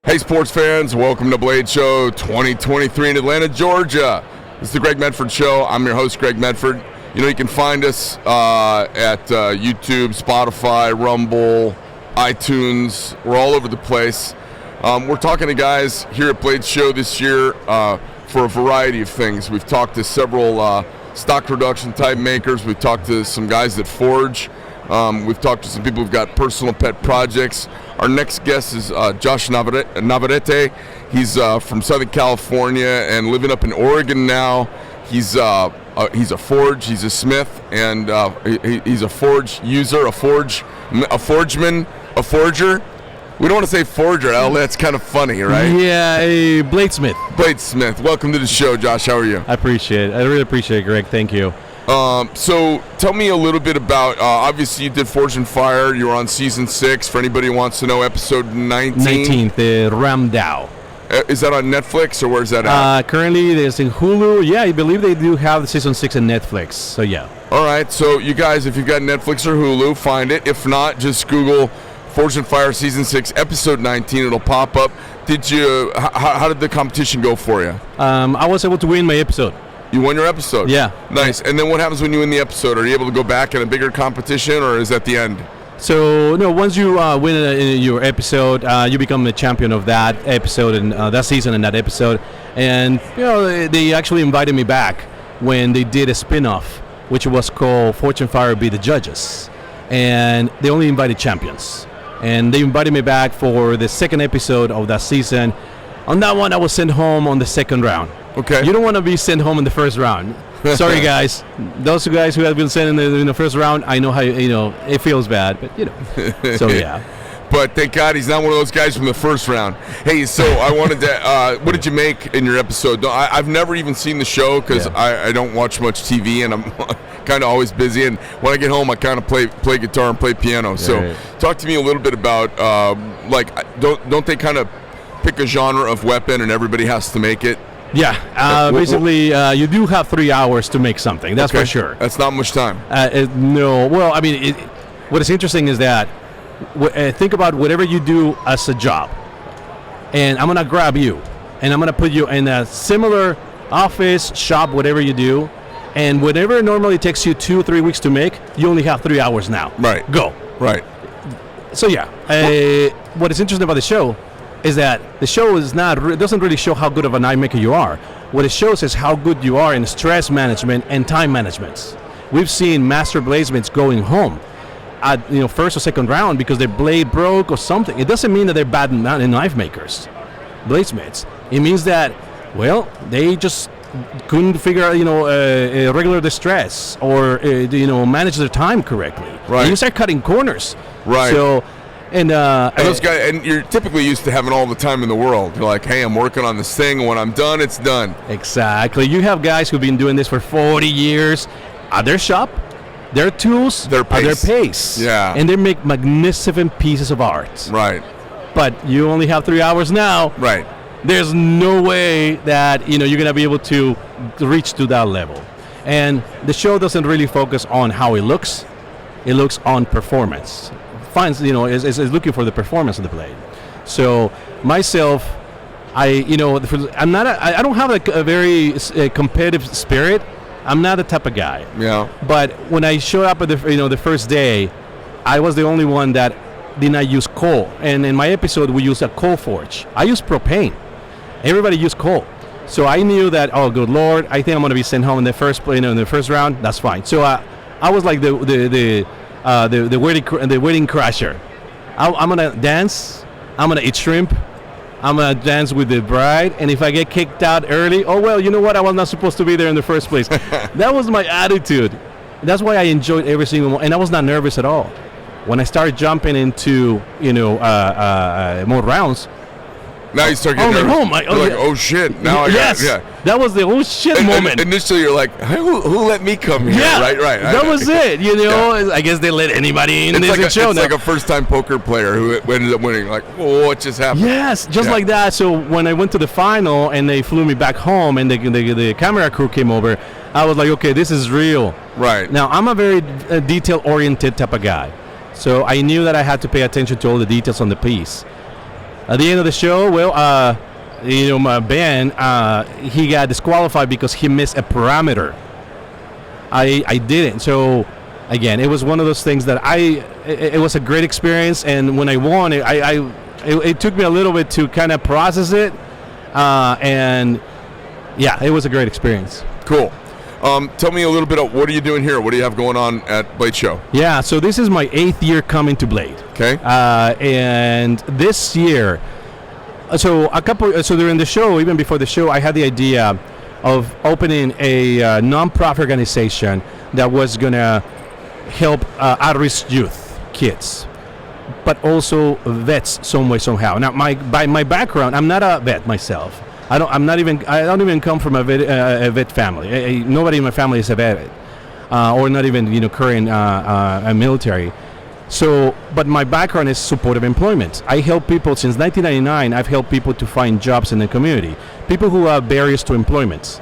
Hey sports fans, welcome to Blade Show 2023 in Atlanta, Georgia. This is the Greg Medford Show. I'm your host, Greg Medford. You know, you can find us at YouTube, Spotify, Rumble, iTunes. We're all over the place. We're talking to guys here at Blade Show this year for a variety of things. We've talked to several stock reduction type makers. We've talked to some guys that forge. We've talked to some people who've got personal pet projects. Our next guest is Josh Navarrete. He's from Southern California and living up in Oregon now. He's a forge, he's a smith, and he's a forge user, a forgeman, a forger. We don't want to say forger, that's kind of funny, right? Yeah, a Bladesmith. Bladesmith. Welcome to the show, Josh. How are you? I appreciate it. I really appreciate it, Greg. Thank you. So tell me a little bit about, obviously you did Forge and Fire. You were on season 6. For anybody who wants to know, episode 19. 19th, the Ramdao. Is that on Netflix or where's that at? Currently there's in Hulu. Yeah, I believe they do have the season 6 in Netflix. So yeah. All right. So you guys, if you've got Netflix or Hulu, find it. If not, just Google Forge and Fire season 6, episode 19. It'll pop up. How did the competition go for you? I was able to win my episode. You won your episode? Yeah. Nice. And then what happens when you win the episode? Are you able to go back in a bigger competition, or is that the end? So, no, once you win your episode, you become the champion of that episode and that season and that episode. And, you know, they actually invited me back when they did a spin-off, which was called Forge and Fire Be the Judges. And they only invited champions. And they invited me back for the second episode of that season. On that one, I was sent home on the second round. Okay. You don't want to be sent home in the first round. Sorry, guys. Those guys who have been sent in the first round, I know how it feels bad, but So yeah. But thank God he's not one of those guys from the first round. Hey, so I wanted to. What did you make in your episode? No, I've never even seen the show because I don't watch much TV and I'm kind of always busy. And when I get home, I kind of play guitar and play piano. Yeah, so right. Talk to me a little bit about don't they kind of pick a genre of weapon and everybody has to make it? Yeah, basically, you do have 3 hours to make something. That's for sure. That's not much time. No. Well, I mean, what is interesting is that think about whatever you do as a job, and I'm gonna grab you, and I'm gonna put you in a similar office, shop, whatever you do, and whatever normally takes you 2 or 3 weeks to make, you only have 3 hours now. Right. Go. Right. So yeah, what is interesting about the show is that the show doesn't really show how good of a knife maker you are. What it shows is how good you are in stress management and time management. We've seen master bladesmiths going home at first or second round because their blade broke or something. It doesn't mean that they're bad knife makers, bladesmiths. It means that, well, they just couldn't figure out regular distress or manage their time correctly. Right. And you start cutting corners. Right. So. And those guys, and you're typically used to having all the time in the world. You're like, hey, I'm working on this thing, and when I'm done, it's done. Exactly. You have guys who've been doing this for 40 years at their shop, their tools, their pace. At their pace. Yeah. And they make magnificent pieces of art. Right. But you only have 3 hours now. Right. There's no way that you're going to be able to reach to that level. And the show doesn't really focus on how it looks. It looks on performance. Is looking for the performance of the blade. So myself, I don't have a very competitive spirit. I'm not the type of guy. Yeah. But when I showed up at the first day, I was the only one that did not use coal. And in my episode, we used a coal forge. I used propane. Everybody used coal. So I knew that. Oh, good Lord! I think I'm going to be sent home in the first round. That's fine. So I was like the wedding crasher. I'm gonna dance. I'm gonna eat shrimp. I'm gonna dance with the bride. And if I get kicked out early, oh well, you know what? I was not supposed to be there in the first place. That was my attitude. That's why I enjoyed every single one, and I was not nervous at all. When I started jumping into more rounds. Now you start getting nervous. Oh shit! Now that was the oh shit moment. Initially, you're like, who let me come here? Yeah, right. That was it. I guess they let anybody in. It's like a first-time poker player who ended up winning. Like, whoa, what just happened? Yes, just like that. So when I went to the final and they flew me back home and the camera crew came over, I was like, okay, this is real. Right. Now I'm a very detail-oriented type of guy, so I knew that I had to pay attention to all the details on the piece. At the end of the show, well, my band, he got disqualified because he missed a parameter. I didn't. So, again, it was one of those things that it was a great experience, and when I won, it took me a little bit to kind of process it, and yeah, it was a great experience. Cool. Tell me a little bit of what are you doing here? What do you have going on at Blade Show? Yeah, so this is my 8th year coming to Blade. Okay. And this year, so during the show, even before the show, I had the idea of opening a non-profit organization that was going to help at-risk youth, kids, but also vets some way, somehow. Now, by my background, I'm not a vet myself. I don't even come from a vet family. Nobody in my family is a vet, or not even current military. So, but my background is supportive employment. I help people since 1999. I've helped people to find jobs in the community. People who have barriers to employment,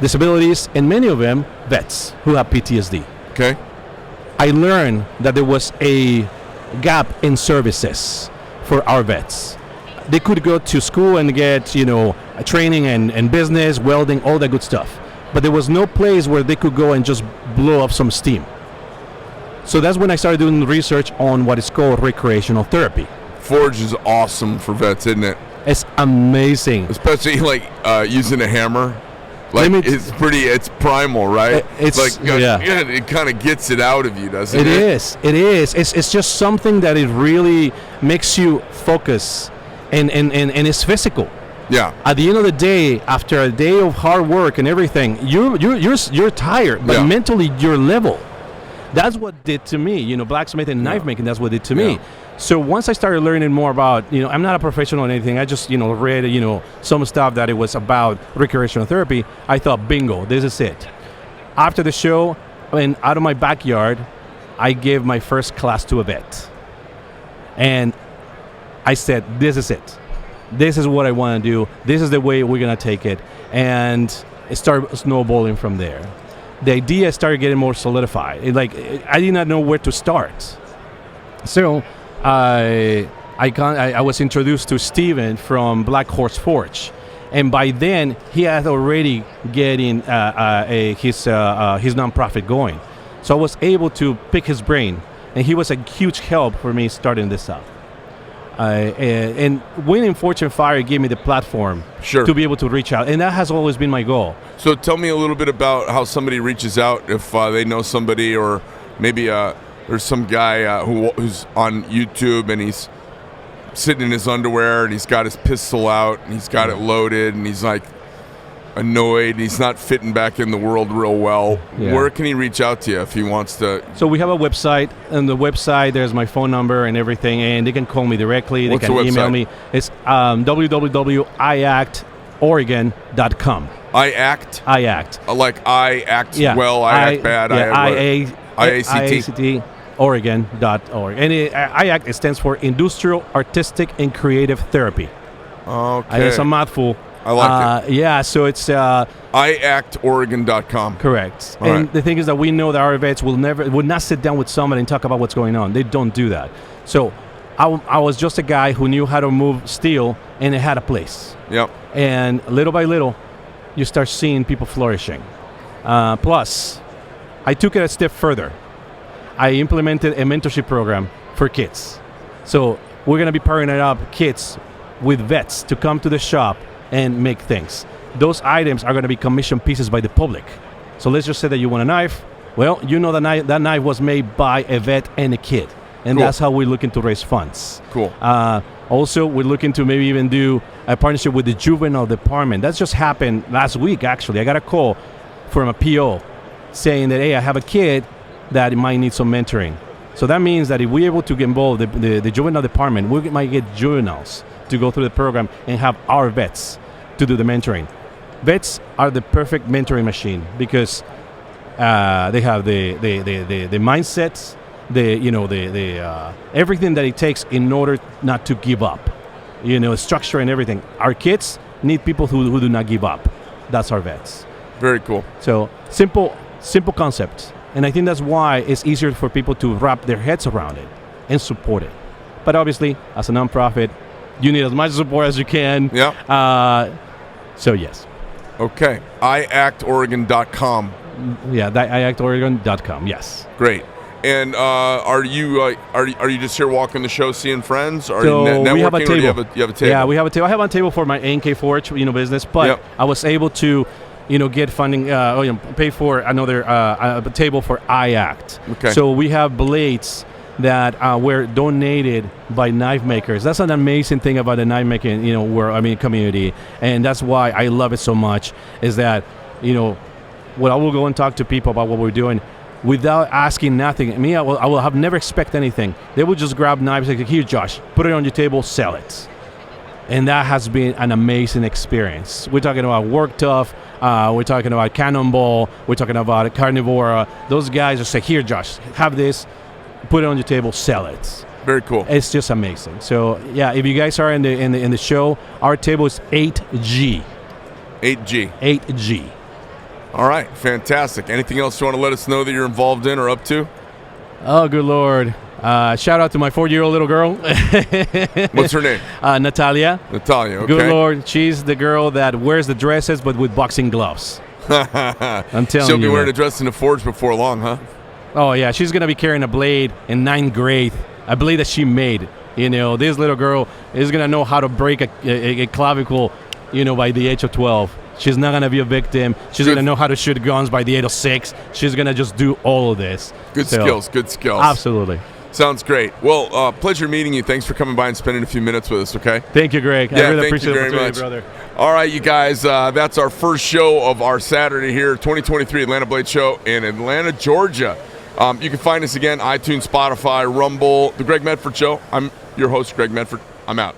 disabilities, and many of them vets who have PTSD. Okay. I learned that there was a gap in services for our vets. They could go to school and get, training and business, welding, all that good stuff. But there was no place where they could go and just blow up some steam. So that's when I started doing research on what is called recreational therapy. Forge is awesome for vets, isn't it? It's amazing. Especially using a hammer. It's primal, right? It kind of gets it out of you, doesn't it? It is. It's just something that it really makes you focus. And it's physical. Yeah. At the end of the day, after a day of hard work and everything, you're tired, but mentally you're level. That's what did to me. Blacksmith and knife making. That's what did to me. So once I started learning more about, I'm not a professional or anything. I just read some stuff that it was about recreational therapy. I thought, bingo, this is it. After the show, out of my backyard, I gave my first class to a vet, and I said, this is it. This is what I want to do. This is the way we're going to take it. And it started snowballing from there. The idea started getting more solidified. I did not know where to start. So I was introduced to Steven from Black Horse Forge. And by then, he had already getting his nonprofit going. So I was able to pick his brain. And he was a huge help for me starting this up. And winning Fortune Fire gave me the platform to be able to reach out, and that has always been my goal. So tell me a little bit about how somebody reaches out if they know somebody, or maybe there's some guy who's on YouTube and he's sitting in his underwear and he's got his pistol out and he's got it loaded and he's annoyed, he's not fitting back in the world real well. Yeah. Where can he reach out to you if he wants to? So we have a website, and the website, there's my phone number and everything, and they can call me directly. What's they can email me. It's www.iactoregon.com. I act well, I act bad. IACT Oregon.org. And IACT, it stands for Industrial Artistic and Creative Therapy. Okay. And it's a mouthful. I like it. Yeah, so it's iactoregon.com. Correct. All and right. the thing is that we know that our vets would not sit down with somebody and talk about what's going on. They don't do that. So I was just a guy who knew how to move steel, and it had a place. Yep. And little by little, you start seeing people flourishing. Plus, I took it a step further. I implemented a mentorship program for kids. So we're going to be partnering up kids with vets to come to the shop and make things. Those items are going to be commissioned pieces by the public. So let's just say that you want a knife. Well, that knife was made by a vet and a kid. And that's how we're looking to raise funds. Cool. Also, we're looking to maybe even do a partnership with the juvenile department. That just happened last week, actually. I got a call from a PO saying that, hey, I have a kid that might need some mentoring. So that means that if we're able to get involved, the juvenile department, we might get juveniles to go through the program and have our vets to do the mentoring. Vets are the perfect mentoring machine because they have the mindsets, everything that it takes in order not to give up, structure and everything. Our kids need people who do not give up. That's our vets. Very cool. So simple concept, and I think that's why it's easier for people to wrap their heads around it and support it. But obviously, as a nonprofit, You need as much support as you can. Yeah. So yes. Okay. iactoregon.com. Yeah, iactoregon.com. Yes. Great. And are you just here walking the show, seeing friends? Are So you networking? we have a table. You have a table. Yeah, we have a table. I have a table for my NK Forge, business, but I was able to, get funding, pay for another a table for iAct. Okay. So we have blades that were donated by knife makers. That's an amazing thing about the knife making, community, and that's why I love it so much. Is that, when I will go and talk to people about what we're doing, without asking nothing. I will have never expect anything. They will just grab knives like, here, Josh, put it on your table, sell it. And that has been an amazing experience. We're talking about Work Tough. We're talking about Cannonball. We're talking about Carnivora. Those guys just say, here, Josh, have this, put it on your table, sell it. Very cool. It's just amazing. So yeah, if you guys are in the show, our table is 8G. 8G. 8G. All right, fantastic. Anything else you want to let us know that you're involved in or up to? Oh, good Lord. Shout out to my 4-year-old little girl. What's her name? Natalia. Natalia, okay. Good Lord. She's the girl that wears the dresses but with boxing gloves. I'm telling you. She'll be wearing a dress in the forge before long, huh? Oh, yeah. She's going to be carrying a blade in 9th grade. A blade that she made. This little girl is going to know how to break a clavicle, by the age of 12. She's not going to be a victim. She's going to know how to shoot guns by the age of 6. She's going to just do all of this. Good skills. Absolutely. Sounds great. Well, pleasure meeting you. Thanks for coming by and spending a few minutes with us, okay? Thank you, Greg. Yeah, I really thank appreciate you the very opportunity, much. brother. All right, you guys, that's our first show of our Saturday here, 2023 Atlanta Blade Show in Atlanta, Georgia. You can find us again, iTunes, Spotify, Rumble, The Greg Medford Show. I'm your host, Greg Medford. I'm out.